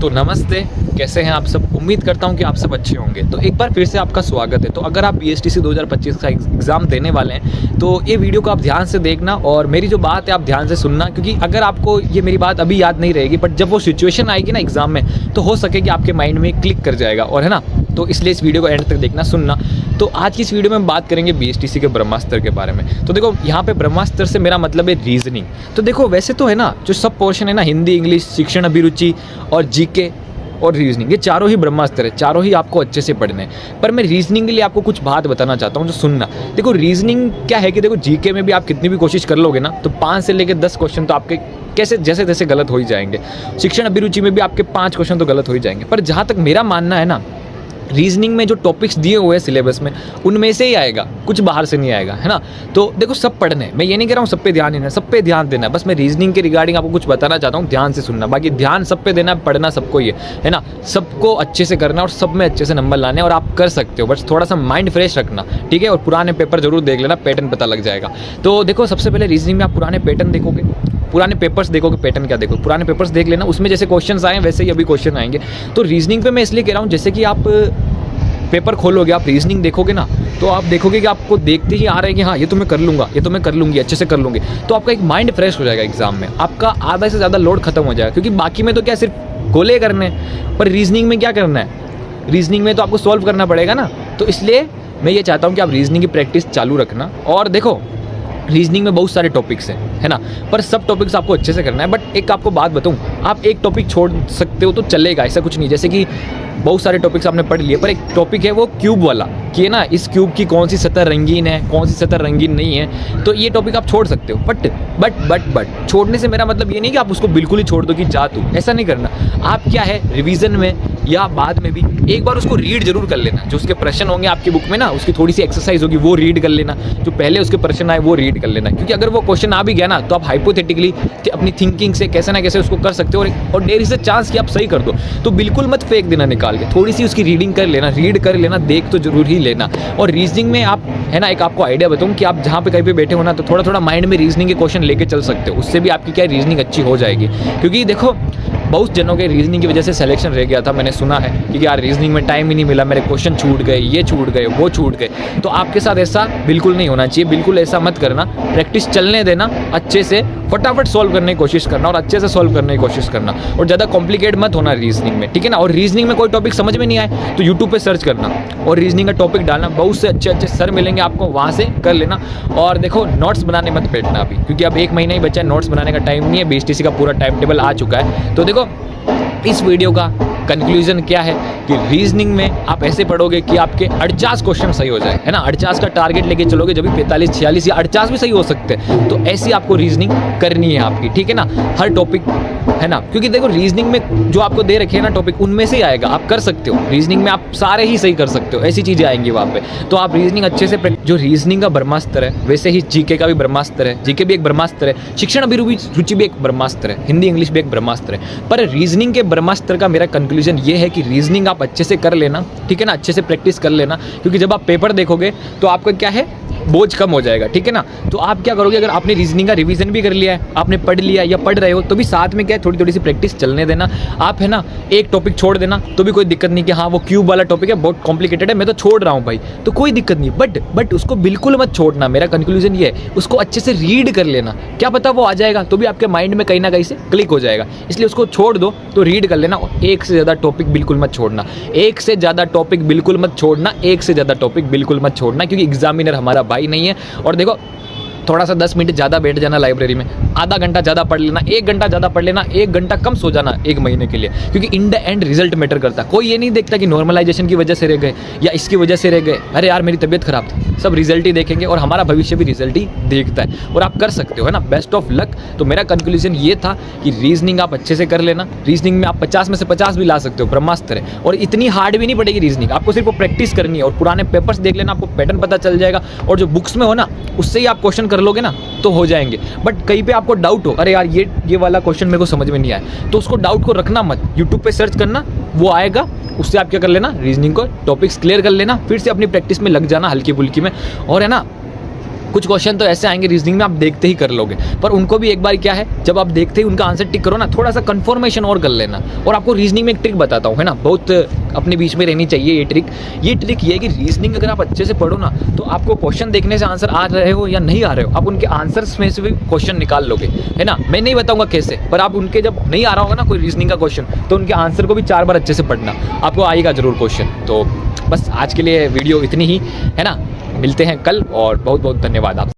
तो नमस्ते, कैसे हैं आप सब। उम्मीद करता हूं कि आप सब अच्छे होंगे। तो एक बार फिर से आपका स्वागत है। तो अगर आप बीएसटीसी 2025 का एग्ज़ाम देने वाले हैं तो ये वीडियो को आप ध्यान से देखना और मेरी जो बात है आप ध्यान से सुनना, क्योंकि अगर आपको ये मेरी बात अभी याद नहीं रहेगी बट जब वो सिचुएशन आएगी ना एग्ज़ाम में तो हो सके कि आपके माइंड में क्लिक कर जाएगा, और है ना। तो इसलिए इस वीडियो को एंड तक देखना, सुनना। तो आज की इस वीडियो में हम बात करेंगे बीएसटीसी के ब्रह्मास्त्र के बारे में। तो देखो यहाँ पे ब्रह्मास्त्र से मेरा मतलब है रीजनिंग। तो देखो वैसे तो है ना जो सब पोर्शन है ना, हिंदी, इंग्लिश, शिक्षण अभिरुचि और जीके और रीजनिंग, ये चारों ही ब्रह्मास्त्र है, चारों ही आपको अच्छे से पढ़ने हैं। पर मैं रीजनिंग के लिए आपको कुछ बात बताना चाहता हूँ जो सुनना। देखो रीजनिंग क्या है कि देखो जीके में भी आप कितनी भी कोशिश कर लोगे ना तो 5 से लेकर 10 क्वेश्चन तो आपके कैसे जैसे तैसे गलत हो ही जाएंगे। शिक्षण अभिरुचि में भी आपके 5 क्वेश्चन तो गलत हो ही जाएंगे। पर जहाँ तक मेरा मानना है ना, रीजनिंग में जो टॉपिक्स दिए हुए हैं सिलेबस में उनमें से ही आएगा, कुछ बाहर से नहीं आएगा, है ना। तो देखो सब पढ़ने, मैं ये नहीं कह रहा हूँ सब पे ध्यान देना, सब पे ध्यान देना है। बस मैं रीजनिंग के रिगार्डिंग आपको कुछ बताना चाहता हूँ, ध्यान से सुनना। बाकी ध्यान सब पे देना, पढ़ना सबको ही है ना। सबको अच्छे से करना और सब में अच्छे से नंबर लाने, और आप कर सकते हो। बस थोड़ा सा माइंड फ्रेश रखना, ठीक है। और पुराने पेपर जरूर देख लेना, पैटर्न पता लग जाएगा। तो देखो सबसे पहले रीजनिंग में आप पुराने पैटर्न देखोगे, पुराने पेपर्स देखोगे, पैटर्न क्या देखो, पुराने पेपर्स देख लेना। उसमें जैसे क्वेश्चंस आए वैसे ही अभी क्वेश्चन आएंगे। तो रीजनिंग पे मैं इसलिए कह रहा हूँ, जैसे कि आप पेपर खोलोगे, आप रीजनिंग देखोगे ना तो आप देखोगे कि आपको देखते ही आ रहा है कि हाँ ये तो मैं कर लूँगा, ये तो मैं कर लूँगी, अच्छे से कर लूँगी। तो आपका एक माइंड फ्रेश हो जाएगा एग्जाम में, आपका आधा से ज़्यादा लोड खत्म हो जाएगा। क्योंकि बाकी में तो क्या सिर्फ गोले करने, पर रीजनिंग में क्या करना है, रीजनिंग में तो आपको सॉल्व करना पड़ेगा ना। तो इसलिए मैं ये चाहता हूँ कि आप रीजनिंग की प्रैक्टिस चालू रखना। और देखो रीजनिंग में बहुत सारे टॉपिक्स हैं, है ना, पर सब टॉपिक्स आपको अच्छे से करना है। बट एक आपको बात बताऊं, आप एक टॉपिक छोड़ सकते हो तो चलेगा, ऐसा कुछ नहीं। जैसे कि बहुत सारे टॉपिक्स आपने पढ़ लिए, पर एक टॉपिक है वो क्यूब वाला, कि है ना इस क्यूब की कौन सी सतह रंगीन है, कौन सी सतह रंगीन नहीं है। तो ये टॉपिक आप छोड़ सकते हो। बट छोड़ने से मेरा मतलब ये नहीं कि आप उसको बिल्कुल ही छोड़ दो कि जा तू, ऐसा नहीं करना। आप क्या है, रिवीजन में या बाद में भी एक बार उसको रीड जरूर कर लेना। जो उसके प्रश्न होंगे आपकी बुक में ना, उसकी थोड़ी सी एक्सरसाइज होगी, वो रीड कर लेना। जो पहले उसके प्रश्न आए वो रीड कर लेना, क्योंकि अगर वो क्वेश्चन आ भी गया ना तो आप हाइपोथेटिकली अपनी थिंकिंग से कैसे ना कैसे उसको कर सकते हो, और देयर इज अ चांस कि आप सही कर दो। तो बिल्कुल मत फेंक देना निकाल के, थोड़ी सी उसकी रीडिंग कर लेना, रीड कर लेना, देख तो जरूर ही लेना। और रीजनिंग में आप है ना, एक आपको आइडिया बताऊं कि आप जहाँ पे कहीं पे बैठे हो ना तो थोड़ा थोड़ा माइंड में रीजनिंग के क्वेश्चन लेके चल सकते हो। उससे भी आपकी क्या रीजनिंग अच्छी हो जाएगी। क्योंकि देखो बहुत जनों के रीजनिंग की वजह से सिलेक्शन रह गया था, मैंने सुना है कि यार रीजनिंग में टाइम ही नहीं मिला, मेरे क्वेश्चन छूट गए, ये छूट गए, वो छूट गए। तो आपके साथ ऐसा बिल्कुल नहीं होना चाहिए, बिल्कुल ऐसा मत करना। प्रैक्टिस चलने देना, अच्छे से फटाफट सॉल्व करने की कोशिश करना और अच्छे से सॉल्व करने की कोशिश करना, और ज़्यादा कॉम्प्लिकेट मत होना रीजनिंग में, ठीक है ना। और रीजनिंग में कोई टॉपिक समझ में नहीं आए तो यूट्यूब पे सर्च करना और रीजनिंग का टॉपिक डालना। बहुत से अच्छे अच्छे सर मिलेंगे आपको, वहाँ से कर लेना। और देखो नोट्स बनाने मत बैठना अभी, क्योंकि अब 1 महीना ही बचा है, नोट्स बनाने का टाइम नहीं है। बीएसटीसी का पूरा टाइम टेबल आ चुका है। तो देखो इस वीडियो का कंक्लूजन क्या है कि रीजनिंग में आप ऐसे पढ़ोगे कि आपके 48 क्वेश्चन सही हो जाए, है ना। 48 का टारगेट लेके चलोगे, जब भी 45, 46 या 48 भी सही हो सकते हैं। तो ऐसी आपको रीजनिंग करनी है आपकी, ठीक है ना, हर टॉपिक, है ना। क्योंकि देखो रीजनिंग में जो आपको दे रखे हैं ना टॉपिक, उनमें से ही आएगा, आप कर सकते हो। रीजनिंग में आप सारे ही सही कर सकते हो, ऐसी चीज़ें आएंगी वहाँ पे। तो आप रीजनिंग अच्छे से, जो रीजनिंग का ब्रह्मास्त्र है वैसे ही जीके का भी ब्रह्मास्त्र है। जीके भी एक ब्रह्मास्त्र है, शिक्षण अभिरुचि भी एक ब्रह्मास्त्र है, हिंदी इंग्लिश भी एक ब्रह्मास्त्र है। पर रीजनिंग के ब्रह्मास्त्र का मेरा कंक्लूजन ये है कि रीजनिंग आप अच्छे से कर लेना, ठीक है ना, अच्छे से प्रैक्टिस कर लेना। क्योंकि जब आप पेपर देखोगे तो आपका क्या है, बोझ कम हो जाएगा, ठीक है ना। तो आप क्या करोगे, अगर आपने रीजनिंग का रिवीजन भी कर लिया है, आपने पढ़ लिया या पढ़ रहे हो, तो भी साथ में क्या है, थोड़ी थोड़ी सी प्रैक्टिस चलने देना। आप है ना एक टॉपिक छोड़ देना तो भी कोई दिक्कत नहीं कि हाँ वो क्यूब वाला टॉपिक है, बहुत कॉम्प्लिकेटेड है, मैं तो छोड़ रहा हूँ भाई, तो कोई दिक्कत नहीं। बट उसको बिल्कुल मत छोड़ना। मेरा कंक्लूजन ये है, उसको अच्छे से रीड कर लेना। क्या पता वो आ जाएगा तो भी आपके माइंड में कहीं ना कहीं से क्लिक हो जाएगा, इसलिए उसको छोड़ दो तो रीड कर लेना। और एक से ज़्यादा टॉपिक बिल्कुल मत छोड़ना, एक से ज़्यादा टॉपिक बिल्कुल मत छोड़ना, एक से ज़्यादा टॉपिक बिल्कुल मत छोड़ना। क्योंकि एग्जामिनर हमारा भाई नहीं है। और देखो थोड़ा सा 10 मिनट ज़्यादा बैठ जाना लाइब्रेरी में, आधा घंटा ज़्यादा पढ़ लेना, 1 घंटा ज़्यादा पढ़ लेना, 1 घंटा कम सो जाना 1 महीने के लिए। क्योंकि in the end result matter करता है। कोई ये नहीं देखता कि नॉर्मलाइजेशन की वजह से रह गए या इसकी वजह से रह गए, अरे यार मेरी तबीयत खराब थी। सब रिजल्ट ही देखेंगे और हमारा भविष्य भी रिजल्ट ही देखता है। और आप कर सकते हो, है ना, बेस्ट ऑफ लक। तो मेरा कंक्लूजन ये था कि रीजनिंग आप अच्छे से कर लेना। रीजनिंग में आप 50 में से 50 भी ला सकते हो, ब्रह्मास्त्र है। और इतनी हार्ड भी नहीं पड़ेगी रीजनिंग, आपको सिर्फ प्रैक्टिस करनी है और पुराने पेपर्स देख लेना, आपको पैटर्न पता चल जाएगा। और जो बुक्स में हो ना उससे ही आप क्वेश्चन कर लोगे ना तो हो जाएंगे। बट कहीं पे आपको डाउट हो, अरे यार ये वाला क्वेश्चन मेरे को समझ में नहीं आया, तो उसको डाउट को रखना मत, यूट्यूब पे सर्च करना, वो आएगा, उससे आप क्या कर लेना, रीजनिंग को टॉपिक्स क्लियर कर लेना, फिर से अपनी प्रैक्टिस में लग जाना हल्की फुल्की में। और है ना कुछ क्वेश्चन तो ऐसे आएंगे रीजनिंग में आप देखते ही कर लोगे, पर उनको भी एक बार क्या है, जब आप देखते ही उनका आंसर टिक करो ना, थोड़ा सा कंफर्मेशन और कर लेना। और आपको रीजनिंग में एक ट्रिक बताता हूँ, है ना, बहुत अपने बीच में रहनी चाहिए ये ट्रिक। ये है कि रीजनिंग अगर आप अच्छे से पढ़ो ना, तो आपको क्वेश्चन देखने से आंसर आ रहे हो या नहीं आ रहे हो, आप उनके आंसर्स में से भी क्वेश्चन निकाल लोगे, है ना। मैं नहीं बताऊंगा कैसे, पर आप उनके जब नहीं आ रहा होगा ना कोई रीजनिंग का क्वेश्चन, तो उनके आंसर को भी 4 बार अच्छे से पढ़ना, आपको आएगा जरूर क्वेश्चन। तो बस आज के लिए वीडियो इतनी ही, है ना। मिलते हैं कल, और बहुत बहुत धन्यवाद आप।